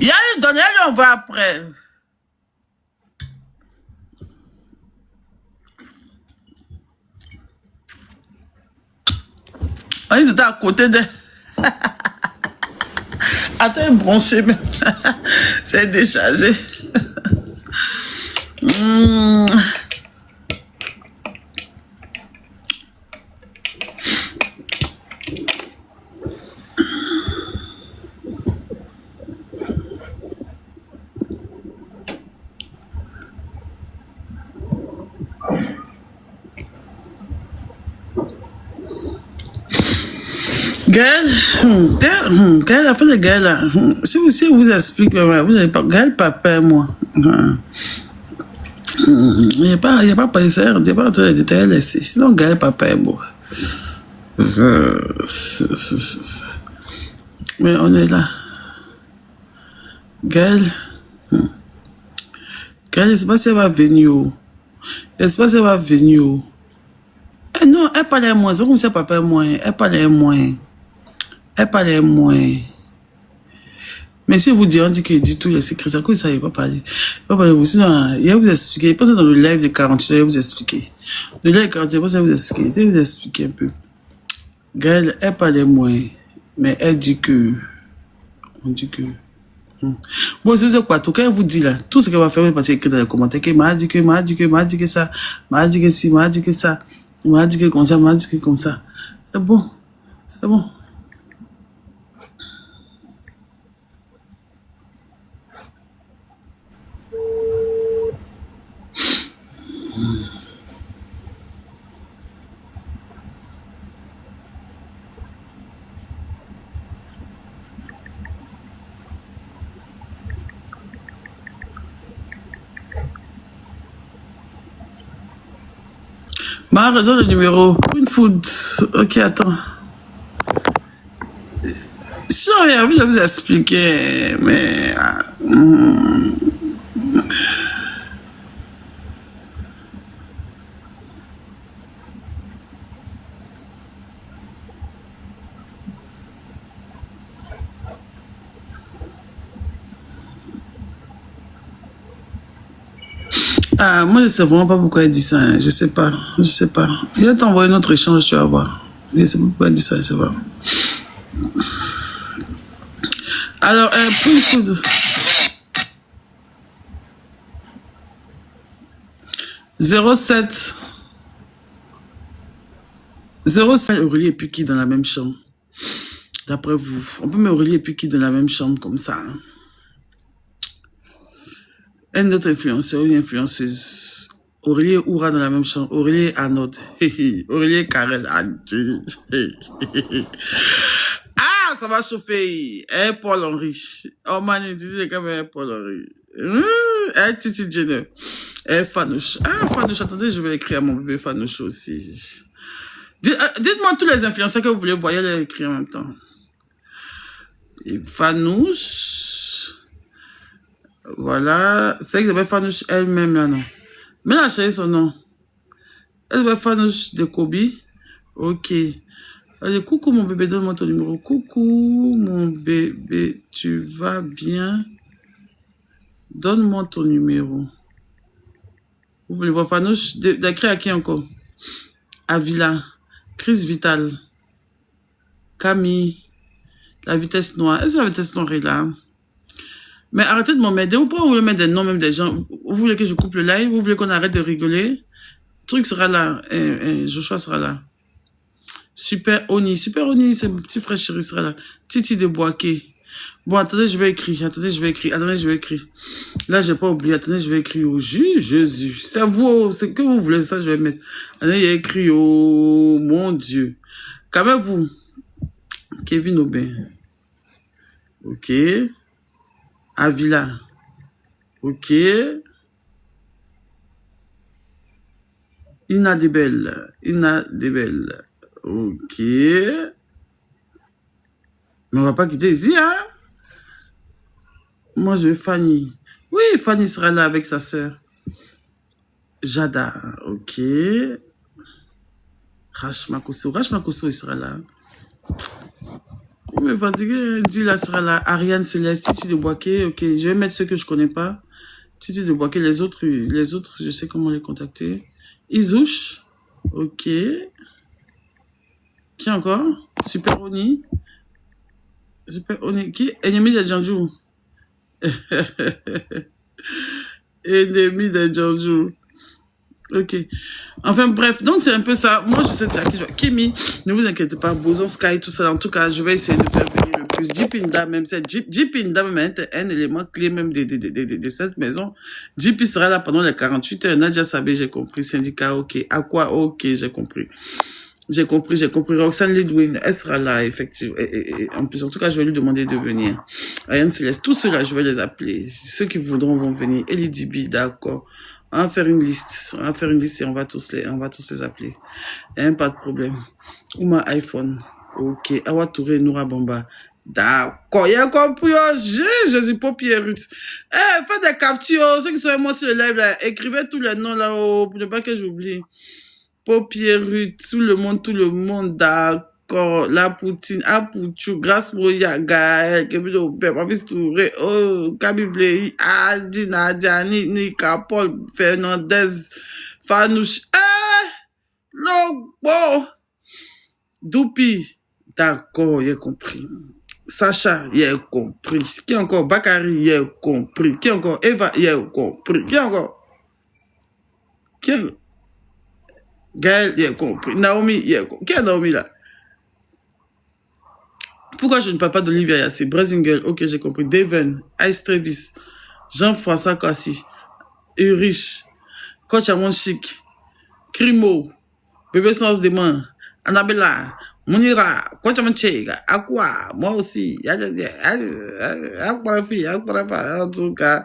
Il y a une donnée, on va après. Ils étaient à côté de... Attends, branché même. C'est déchargé. Gaël a fait de Gaël là. Si vous explique, vous n'avez pas Gaël papa moi. Il n'y a pas passé, il n'y a pas de détails laissés. Sinon Gaël papa est moi. Mais on est là. Gaël. Gaël, je ne sais pas si elle va venir. Je ne sais pas si elle va venir. Non, elle parlait moins. C'est comme ça, papa moins. Elle parlait moins. Elle parlait moins. Mais si vous dites, on dit qu'il dit tous les secrets, ça, ça, il ne va pas parler. Il va parler aussi. Sinon, il va vous expliquer. Pensez dans le live de 48 heures, il va vous expliquer. Le live de 48 heures, il va vous expliquer. Il va vous expliquer un peu. Gaëlle, elle parlait moins. Mais elle dit que. On dit que. Bon, c'est quoi, tout, quand elle vous dit là, tout ce qu'elle va faire, c'est parce qu'elle écrit dans les commentaires, qu'elle m'a dit que, m'a dit que ça, m'a dit que si, m'a dit que ça, m'a dit que comme ça, m'a dit que comme ça. C'est bon. C'est bon. Marre, donne le numéro. Une food. Ok, attends. Si j'avais envie de vous expliquer, mais... Ah, moi, je sais vraiment pas pourquoi elle dit ça. Hein. Je sais pas. Je sais pas. Il va t'envoyer notre échange, tu vas voir. Je sais pas pourquoi elle dit ça, je sais pas. Alors, pour le coup de... 07. Aurélie et puis qui dans la même chambre. D'après vous. On peut mettre Aurélie et puis qui dans la même chambre comme ça. Hein. Un autre influenceur, une influenceuse. Aurélie et Oura dans la même chambre. Aurélie et Arnaud. Aurélie et Karel. Ah, ça va chauffer. Eh, Paul-Henri. Oh man, il dit quand même Paul-Henri. Eh, Titi Jenner. Eh, Fanouche. Ah, Fanouche, attendez, je vais écrire à mon bébé Fanouche aussi. Dites-moi tous les influenceurs que vous voulez voir, les écrire en même temps. Et Fanouche. Voilà. C'est que j'appelle Fanouche elle-même, là, non? Mais là, j'ai son nom. Elle s'appelle Fanouche de Kobe. Ok. Allez, coucou mon bébé, donne-moi ton numéro. Coucou mon bébé, tu vas bien? Donne-moi ton numéro. Vous voulez voir Fanouche? D'écrire à qui encore? Avila. Chris Vital. Camille. La vitesse noire. Est-ce que la vitesse noire est là? Mais arrêtez de m'emmerder. Ou pas vous voulez mettre des noms même des gens? Vous voulez que je coupe le live? Vous voulez qu'on arrête de rigoler? Le truc sera là. Joshua sera là. Super Oni, c'est mon petit frère chéri sera là. Titi de Boaké. Bon, attendez, je vais écrire. Là, j'ai pas oublié. Attendez, je vais écrire au Jésus. C'est vous, c'est que vous voulez, ça, je vais mettre. Attendez, il y a écrit au mon Dieu. Quand même, vous. Kevin Aubin. Ok. Avila. Ok. Ina Debel. Ok. Mais on va pas quitter ici, hein? Moi, je vais Fanny. Oui, Fanny sera là avec sa sœur. Jada, ok. Rachmakoso, il sera là. Mais fatigué, Dila sera là. Ariane Céleste, Titi de Boaké, ok. Je vais mettre ceux que je connais pas. Titi de Boaké, les autres, je sais comment les contacter. Isouche, ok. Qui encore? Super Oni. Qui? Ennemi de Djanjou. Ennemi de Djanjou. Ok. Enfin, bref. Donc, c'est un peu ça. Moi, je sais déjà qui je vais. Kimi, ne vous inquiétez pas. Boson, Sky, tout ça. En tout cas, je vais essayer de faire venir le plus. Jipinda, même. C'est Jipinda, même, un élément clé, même de cette maison. Jipi sera là pendant les 48 heures. Nadia Sabé, j'ai compris. Syndicat, ok. Aqua, ok, j'ai compris. J'ai compris. Roxane Lidwin, elle sera là, effectivement. Et en plus, en tout cas, je vais lui demander de venir. Ariane Céleste, tous ceux-là, je vais les appeler. Ceux qui voudront vont venir. Elie Dibi, d'accord. On va faire une liste. Et on va tous les appeler. Pas de problème. Ouma iPhone. Ok. Awa Touré, Noura Bamba. D'accord. Il y a compris. Jésus, Pierre Ruth. Faites des captures. Ceux qui sont moi sur le live, là, écrivez tous les noms là-haut, pour ne pas que j'oublie. Paupiéru, tout le monde, d'accord. La Poutine, Apouchou, grâce Moya, Gaël, Kevin Papis Touré, oh, Kabivlei, Adina, Diani, Nika, Paul, Fernandez, Fanouche, Lobo, Doupi, d'accord, il a compris. Sacha, il a compris. Qui encore? Bakary, il a compris. Qui encore? Eva, il a compris. Qui encore? Qui encore? Gaël, il a compris. Naomi, il a compris. Qui est Naomi là? Pourquoi je ne parle pas d'Olivia Yassé? Brazingle, ok, j'ai compris. Devon, Ice Travis, Jean-François Kassi, Urich, Coach Amon Chic, Crimo, Bébé Sans des Mains, Annabella, Mounira, Coach Amon Chic, Aqua, moi aussi. En tout cas,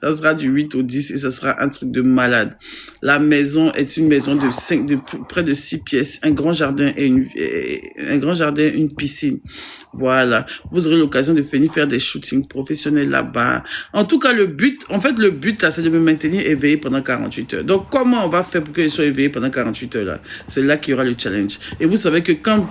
ça sera du 8 au 10 et ça sera un truc de malade. La maison est une maison de près de 6 pièces, un grand jardin et une piscine. Voilà. Vous aurez l'occasion de venir faire des shootings professionnels là-bas. En tout cas, le but là, c'est de me maintenir éveillé pendant 48 heures. Donc, comment on va faire pour que je sois éveillé pendant 48 heures là? C'est là qu'il y aura le challenge. Et vous savez que quand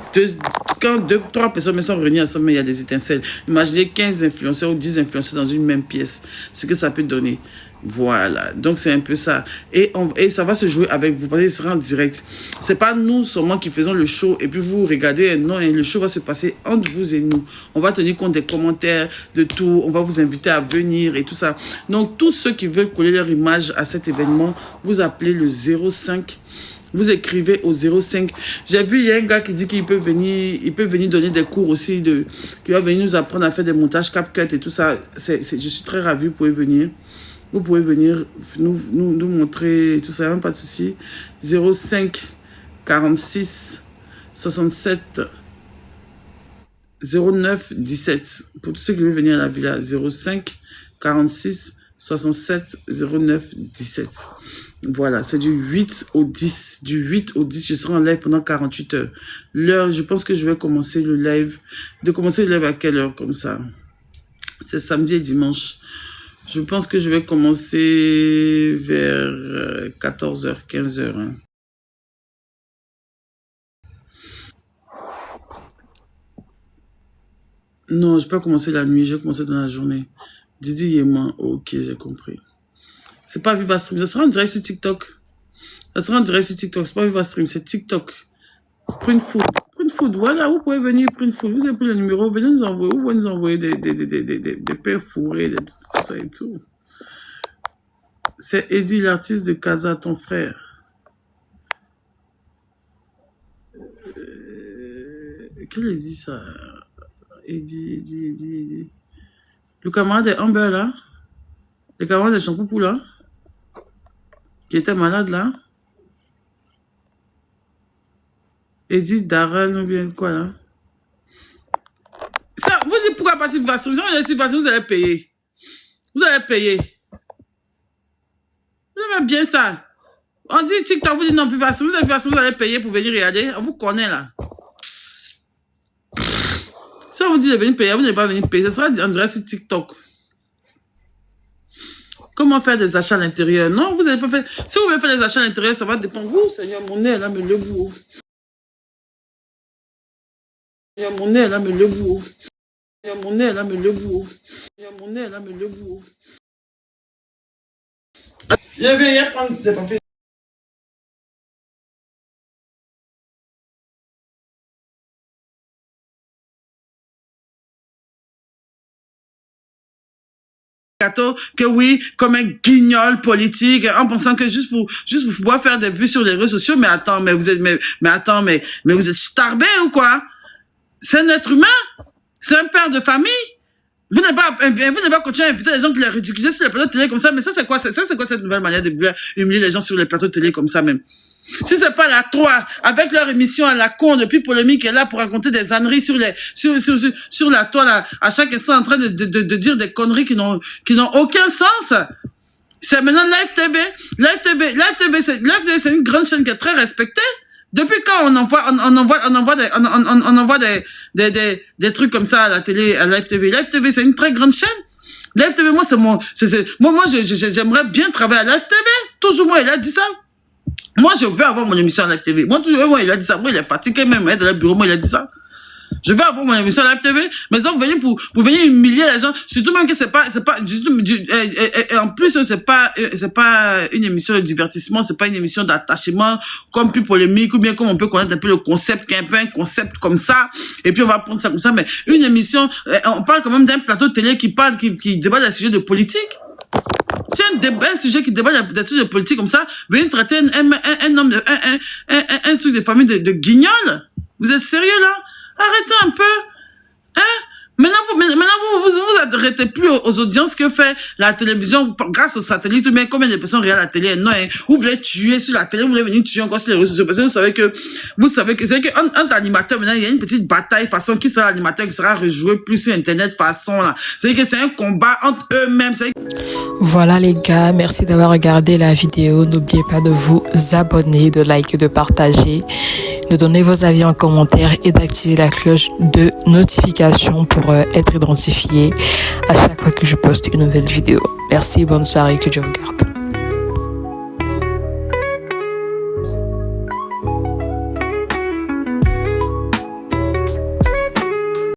3 personnes sont réunies ensemble, il y a des étincelles. Imaginez 15 influenceurs ou 10 influenceurs dans une même pièce. Ce que ça peut donner. Voilà, donc c'est un peu ça. Et ça va se jouer avec vous, parce qu'il sera en direct. C'est pas nous seulement qui faisons le show et puis vous regardez. Non, le show va se passer entre vous et nous. On va tenir compte des commentaires, de tout. On va vous inviter à venir et tout ça. Donc, tous ceux qui veulent coller leur image à cet événement, vous appelez le 05. Vous écrivez au 05. J'ai vu, il y a un gars qui dit qu'il peut venir donner des cours aussi, qui va venir nous apprendre à faire des montages CapCut et tout ça. Je suis très ravie, vous pouvez venir. Vous pouvez venir nous montrer tout ça, même pas de souci. 05 46 67 09 17. Pour tous ceux qui veulent venir à la villa, 05 46 67 09 17. Voilà, c'est du 8 au 10. Du 8 au 10, je serai en live pendant 48 heures. L'heure, je pense que je vais commencer le live. De commencer le live à quelle heure comme ça? C'est samedi et dimanche. Je pense que je vais commencer vers 14h, 15h. Hein. Non, je ne vais pas commencer la nuit, je vais commencer dans la journée. Didi et moi, ok, j'ai compris. C'est pas Viva Stream, ça sera en direct sur TikTok. Ça sera en direct sur TikTok, c'est pas Viva Stream, c'est TikTok. Print Food, voilà, vous pouvez venir Print Food. Vous avez pris le numéro, venez nous envoyer, vous pouvez nous envoyer des pains fourrés, tout ça et tout. C'est Eddie, l'artiste de Casa, ton frère. Quel est dit ça? Eddie. Le camarade de Amber là? Le camarade de Champoupou là? Qui était malade là? Eddie Darren ou bien quoi là? Ça, vous dites pourquoi passer Viva Stream? Si vous allez payer. Vous allez payer. Vous aimez bien ça. On dit TikTok, vous dites non, Viva Stream, vous allez payer pour venir regarder. On vous connaît là. Si on vous dit de venir payer, vous n'allez pas venir payer. Ça sera en direct sur TikTok. Comment faire des achats à l'intérieur? Non, vous n'allez pas faire. Si vous voulez faire des achats à l'intérieur, ça va dépendre. Vous, Seigneur, mon nez là, mais le bout. Seigneur, mon nez là, mais le bout. Seigneur, mon nez là, mais le bout. Seigneur, mon nez là, mais le bout. Je vais prendre des papiers. Que oui, comme un guignol politique, en pensant que juste pour pouvoir faire des vues sur les réseaux sociaux, mais attends, mais vous êtes, mais vous êtes starbé ou quoi? C'est un être humain? C'est un père de famille? Vous n'avez pas continué à inviter les gens pour les ridiculiser sur les plateaux de télé comme ça, mais ça c'est quoi cette nouvelle manière de vouloir humilier les gens sur les plateaux de télé comme ça même? Si c'est pas la 3, avec leur émission à la con, depuis polémique, est là pour raconter des âneries sur la toile, à chaque instant en train de dire des conneries qui n'ont aucun sens. C'est maintenant Live TV. Live TV, c'est une grande chaîne qui est très respectée. Depuis quand on envoie des trucs comme ça à la télé, à Live TV? Live TV, c'est une très grande chaîne. Live TV, moi, j'aimerais bien travailler à Live TV. Toujours moi, il a dit ça. Moi, je veux avoir mon émission à la TV. Moi, toujours, moi, il a dit ça. Moi, il est fatigué même, hein, dans le bureau, moi, il a dit ça. Je veux avoir mon émission à la TV, mais ils ont venu pour venir humilier les gens. Surtout même que c'est pas, en plus, c'est pas une émission de divertissement, c'est pas une émission d'attachement, comme plus polémique, ou bien comme on peut connaître un peu le concept, qui est un peu un concept comme ça, et puis on va prendre ça comme ça, mais une émission, on parle quand même d'un plateau de télé qui débat des sujets de politique. C'est un sujet qui débat des sujets de politique comme ça, venir traiter un truc de famille de guignol. Vous êtes sérieux, là? Arrêtez un peu, hein? Maintenant, vous arrêtez plus aux audiences que fait la télévision grâce au satellite, ou bien combien de personnes regardent la télé? Non, hein? Vous voulez tuer sur la télé, vous voulez venir tuer encore sur les réseaux sociaux, parce que vous savez que c'est qu'un animateur, maintenant, il y a une petite bataille façon qui sera l'animateur qui sera rejoué plus sur Internet façon, là. C'est que c'est un combat entre eux-mêmes. Voilà les gars, merci d'avoir regardé la vidéo. N'oubliez pas de vous abonner, de liker, de partager, de donner vos avis en commentaire et d'activer la cloche de notification pour être identifié à chaque fois que je poste une nouvelle vidéo. Merci, bonne soirée, que Dieu vous garde.